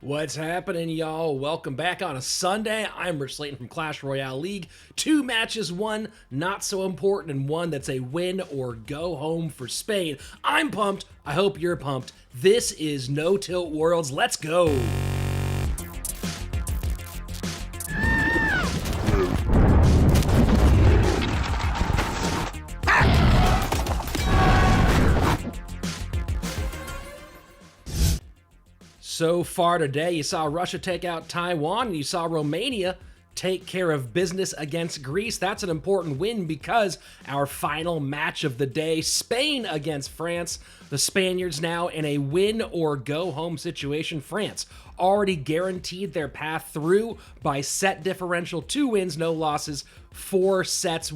What's happening, y'all? Welcome back on a Sunday. I'm Rich Slayton from Clash Royale League. 2 matches, one not so important, and one that's a win or go home for Spain. I'm pumped. I hope you're pumped. This is NTWorlds. Let's go. So far today, you saw Russia take out Taiwan, and you saw Romania take care of business against Greece. That's an important win because our final match of the day, Spain against France. The Spaniards now in a win or go home situation. France already guaranteed their path through by set differential, 2 wins, no losses, 4 sets,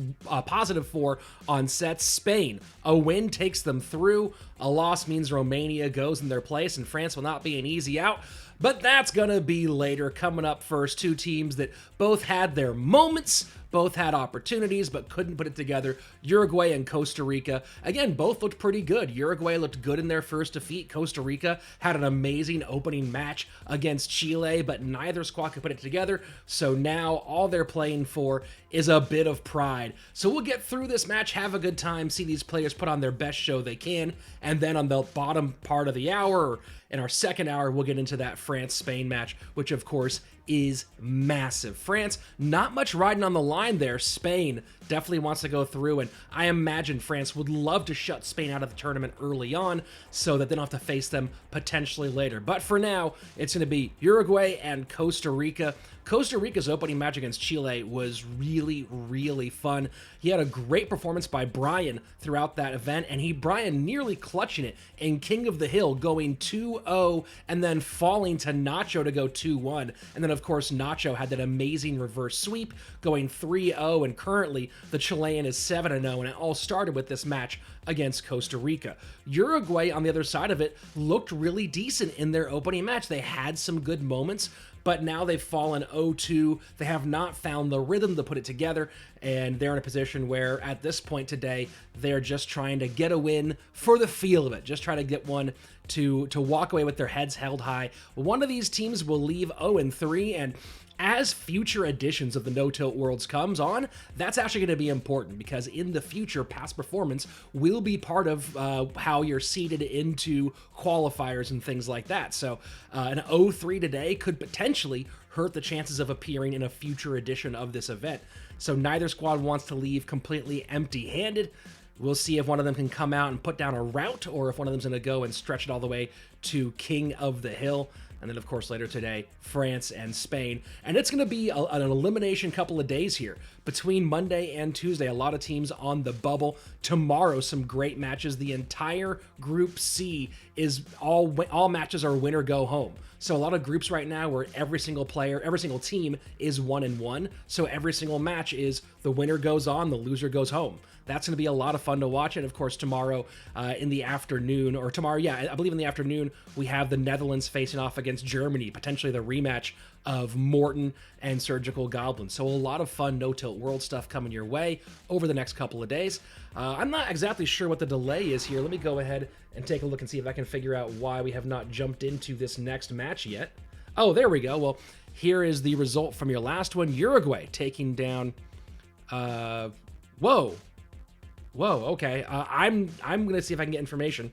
positive 4 on sets. Spain, a win takes them through. A loss means Romania goes in their place, and France will not be an easy out. But that's going to be later. Coming up first, 2 teams that both had their moments, both had opportunities, but couldn't put it together. Uruguay and Costa Rica. Again, both looked pretty good. Uruguay looked good in their first defeat. Costa Rica had an amazing opening match against Chile, but neither squad could put it together. So now all they're playing for is a bit of pride. So we'll get through this match, have a good time, see these players put on their best show they can, and then on the bottom part of the hour, or in our second hour, we'll get into that France-Spain match, which of course is massive. France, not much riding on the line there. Spain definitely wants to go through, and I imagine France would love to shut Spain out of the tournament early on so that they don't have to face them potentially later. But for now, it's going to be Uruguay and Costa Rica. Costa Rica's opening match against Chile was really fun. He had a great performance by Brian throughout that event, and Brian nearly clutching it in King of the Hill, going 2-0 and then falling to Nacho to go 2-1. And then, of course, Nacho had that amazing reverse sweep, going 3-0, and currently the Chilean is 7-0, and it all started with this match against Costa Rica. Uruguay, on the other side of it, looked really decent in their opening match. They had some good moments, but now they've fallen 0-2. They have not found the rhythm to put it together, and they're in a position where, at this point today, they're just trying to get a win for the feel of it, just try to get one to walk away with their heads held high. One of these teams will leave 0-3, and as future editions of the NTWorlds comes on, that's actually going to be important because in the future, past performance will be part of how you're seeded into qualifiers and things like that. So an 0-3 today could potentially hurt the chances of appearing in a future edition of this event. So neither squad wants to leave completely empty-handed. We'll see if one of them can come out and put down a rout, or if one of them's going to go and stretch it all the way to King of the Hill. And then, of course, later today, France and Spain. And it's going to be an elimination couple of days here. Between Monday and Tuesday, a lot of teams on the bubble. Tomorrow, some great matches. The entire Group C is all matches are win or go home. So a lot of groups right now where every single team is 1-1. So every single match is the winner goes on, the loser goes home. That's going to be a lot of fun to watch. And of course, tomorrow in the afternoon, or tomorrow, yeah, I believe in the afternoon, we have the Netherlands facing off against Germany, potentially the rematch of Morton and Surgical Goblin. So a lot of fun NTWorld stuff coming your way over the next couple of days. I'm not exactly sure what the delay is here. Let me go ahead and take a look and see if I can figure out why we have not jumped into this next match yet. Oh, there we go. Well, here is the result from your last one. Uruguay taking down... Whoa, okay. I'm going to see if I can get information.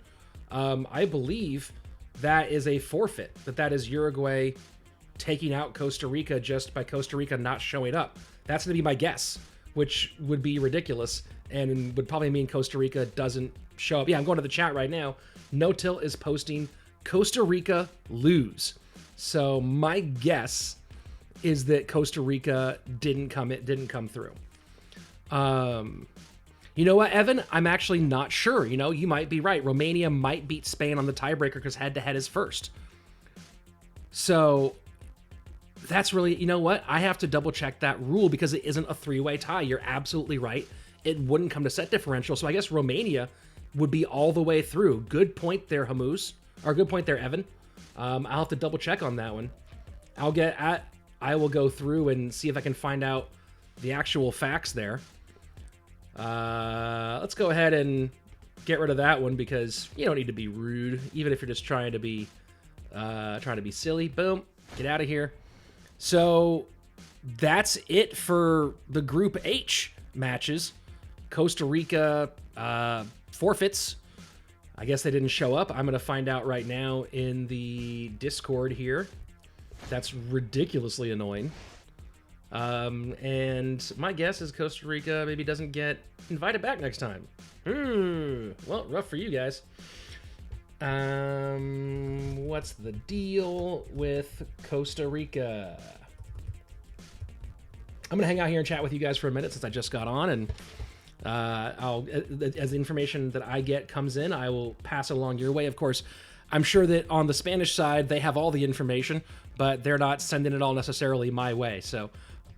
I believe that is a forfeit, that is Uruguay taking out Costa Rica just by Costa Rica not showing up. That's going to be my guess, which would be ridiculous and would probably mean Costa Rica doesn't show up. Yeah, I'm going to the chat right now. No-Till is posting Costa Rica lose. So my guess is that Costa Rica didn't come through. You know what, Evan? I'm actually not sure. You know, you might be right. Romania might beat Spain on the tiebreaker because head-to-head is first. So that's really, you know what? I have to double-check that rule because it isn't a 3-way tie. You're absolutely right. It wouldn't come to set differential. So I guess Romania would be all the way through. Good point there, Hamuz. Or good point there, Evan. I'll have to double-check on that one. I will go through and see if I can find out the actual facts there. Let's go ahead and get rid of that one because you don't need to be rude, even if you're just trying to be Trying to be silly. Boom. Get out of here. So that's it for the Group H matches. Costa Rica forfeits. I guess they didn't show up. I'm going to find out right now in the Discord here. That's ridiculously annoying. And my guess is Costa Rica maybe doesn't get invited back next time. Well, rough for you guys. What's the deal with Costa Rica? I'm gonna hang out here and chat with you guys for a minute since I just got on, and I'll, as the information that I get comes in, I will pass it along your way. Of course, I'm sure that on the Spanish side they have all the information, but they're not sending it all necessarily my way. So,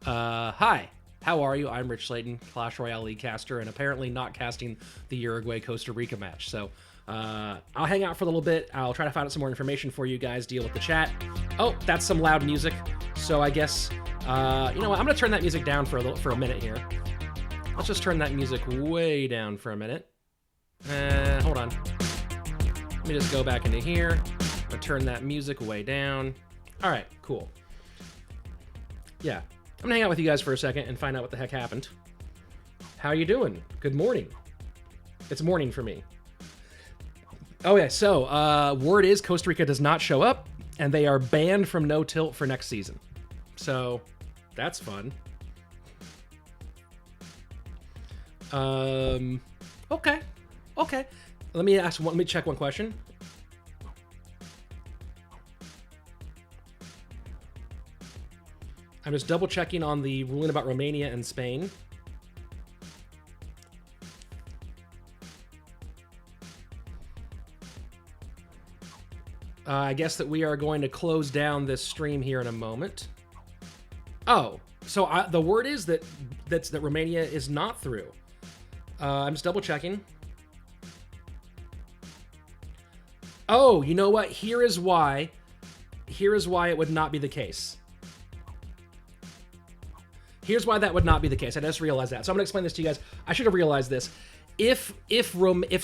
hi. How are you? I'm Rich Slayton, Clash Royale League caster, and apparently not casting the Uruguay-Costa Rica match. So I'll hang out for a little bit. I'll try to find out some more information for you guys, deal with the chat. Oh, that's some loud music. So I guess, you know what? I'm going to turn that music down for a minute here. Let's just turn that music way down for a minute. Hold on. Let me just go back into here. I'm going to turn that music way down. All right, cool. Yeah. I'm gonna hang out with you guys for a second and find out what the heck happened. How you doing? Good morning. It's morning for me. Okay, so word is Costa Rica does not show up, and they are banned from No Tilt for next season. So that's fun. Okay. Let me check one question. I'm just double checking on the ruling about Romania and Spain. I guess that we are going to close down this stream here in a moment. Oh, so the word is that Romania is not through. I'm just double checking. Oh, you know what? Here is why it would not be the case. Here's why that would not be the case. I just realized that. So I'm going to explain this to you guys. I should have realized this. If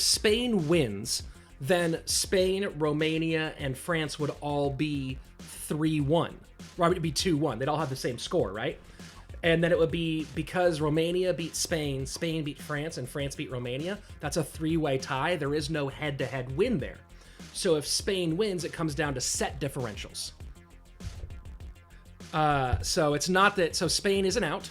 Spain wins, then Spain, Romania, and France would all be 3-1. Or it would be 2-1. They'd all have the same score, right? And then it would be because Romania beat Spain, Spain beat France, and France beat Romania. That's a 3-way tie. There is no head-to-head win there. So if Spain wins, it comes down to set differentials. So it's not that, so Spain isn't out.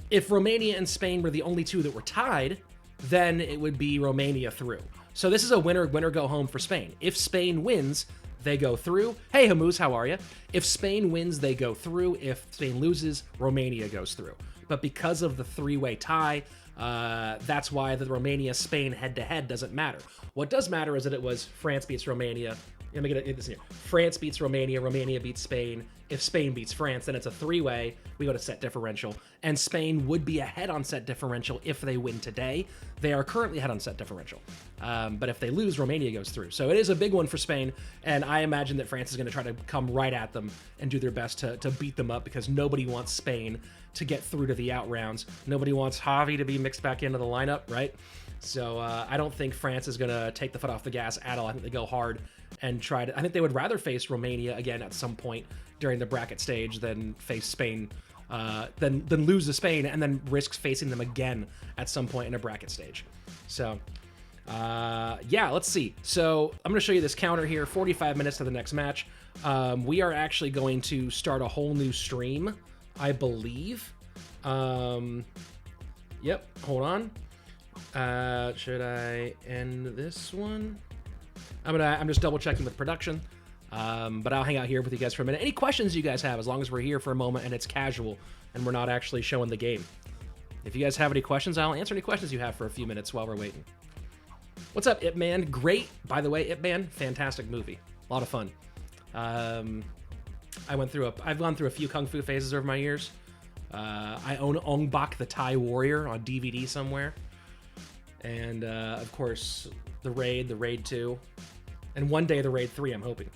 If Romania and Spain were the only two that were tied, then it would be Romania through. So this is a winner go home for Spain. If Spain wins, they go through. Hey, Hamuz, how are you? If Spain wins, they go through. If Spain loses, Romania goes through. But because of the 3-way tie, that's why the Romania-Spain head-to-head doesn't matter. What does matter is that it was France beats Romania. Let me get this here. France beats Romania, Romania beats Spain. If Spain beats France, then it's a 3-way. We go to set differential. And Spain would be ahead on set differential if they win today. They are currently ahead on set differential. But if they lose, Romania goes through. So it is a big one for Spain, and I imagine that France is going to try to come right at them and do their best to beat them up, because nobody wants Spain to get through to the out rounds. Nobody wants Javi to be mixed back into the lineup, right? So I don't think France is going to take the foot off the gas at all. I think they go hard and try to... I think they would rather face Romania again at some point during the bracket stage than face Spain, than lose to Spain and then risk facing them again at some point in a bracket stage. So, yeah, let's see. So I'm going to show you this counter here, 45 minutes to the next match. We are actually going to start a whole new stream, I believe. Yep, hold on. Should I end this one? I'm just double checking with production, but I'll hang out here with you guys for a minute. Any questions you guys have, as long as we're here for a moment and it's casual and we're not actually showing the game. If you guys have any questions, I'll answer any questions you have for a few minutes while we're waiting. What's up, Ip Man? Great, by the way, Ip Man, fantastic movie, a lot of fun. I've gone through a few kung fu phases over my years. I own Ong Bak the Thai Warrior on DVD somewhere. And, of course, the Raid 2. And one day the Raid 3, I'm hoping.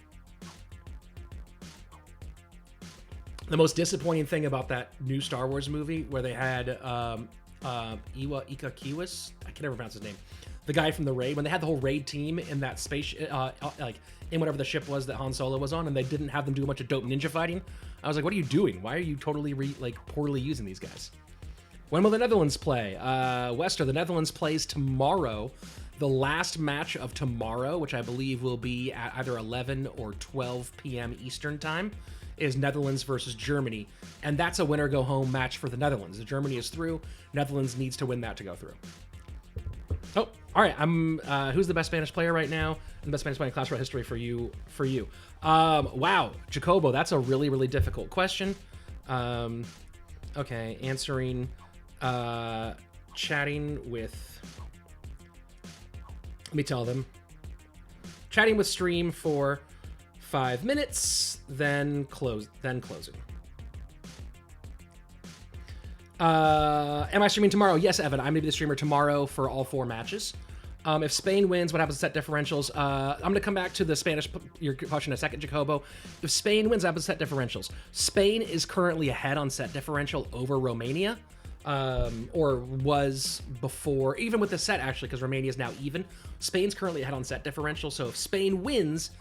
The most disappointing thing about that new Star Wars movie, where they had Ika Kiwis, I can never pronounce his name, the guy from the raid, when they had the whole raid team in that space, like in whatever the ship was that Han Solo was on, and they didn't have them do a bunch of dope ninja fighting. I was like, what are you doing? Why are you totally poorly using these guys? When will the Netherlands play? Wester, the Netherlands plays tomorrow. The last match of tomorrow, which I believe will be at either 11 or 12 p.m. Eastern time, is Netherlands versus Germany. And that's a winner-go-home match for the Netherlands. If Germany is through, Netherlands needs to win that to go through. Oh, all right. Who's the best Spanish player right now? And the best Spanish player in Clash Royale history for you. Wow, Jacobo, that's a really, really difficult question. Okay, answering, chatting with... Let me tell them. Chatting with stream for 5 minutes, then closing. Am I streaming tomorrow? Yes, Evan. I'm going to be the streamer tomorrow for all 4 matches. If Spain wins, what happens to set differentials? I'm going to come back to the Spanish, your question in a second, Jacobo. If Spain wins, what happens to set differentials? Spain is currently ahead on set differential over Romania. Or was before, even with the set actually, because Romania is now even. Spain's currently ahead on set differential, so if Spain wins,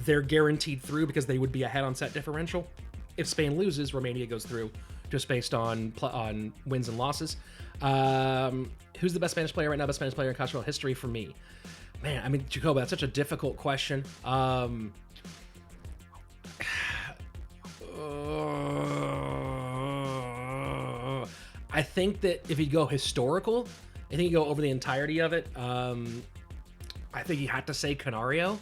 they're guaranteed through because they would be ahead on set differential. If Spain loses, Romania goes through just based on wins and losses. Who's the best Spanish player right now? Best Spanish player in Clash Royale history for me? Man, I mean, Jacobo, that's such a difficult question. I think that if you go historical, I think you go over the entirety of it. I think you have to say Canario.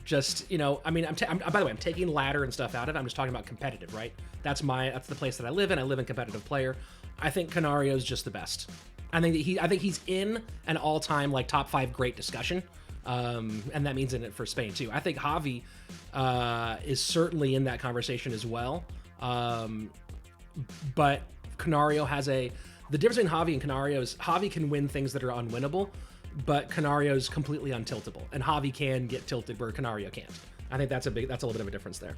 Just, you know, I mean, by the way, I'm taking ladder and stuff out of it. I'm just talking about competitive, right? That's the place that I live in. I live in competitive player. I think Canario is just the best. I think he's in an all-time like top 5 great discussion. And that means in it for Spain too. I think Javi is certainly in that conversation as well. But Canario has the difference between Javi and Canario is Javi can win things that are unwinnable, but Canario is completely untiltable, and Javi can get tilted where Canario can't. I think that's a little bit of a difference there.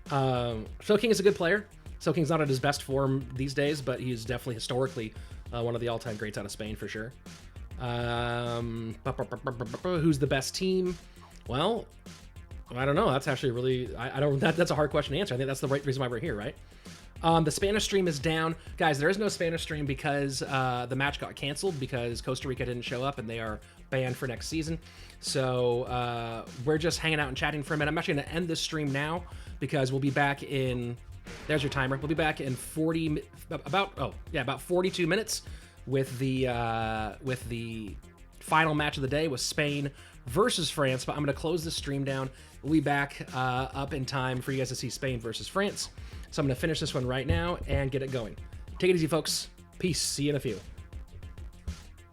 Soking is a good player. Soking's not at his best form these days, but he's definitely historically one of the all-time greats out of Spain for sure. Who's the best team? Well, I don't know. That's actually really that's a hard question to answer. I think that's the right reason why we're here, right? The Spanish stream is down. Guys, there is no Spanish stream because the match got canceled because Costa Rica didn't show up and they are banned for next season. So we're just hanging out and chatting for a minute. I'm actually going to end this stream now because we'll be back in... There's your timer. We'll be back in about 42 minutes with the final match of the day with Spain versus France. But I'm going to close this stream down. We'll be back up in time for you guys to see Spain versus France. So I'm going to finish this one right now and get it going. Take it easy, folks. Peace. See you in a few.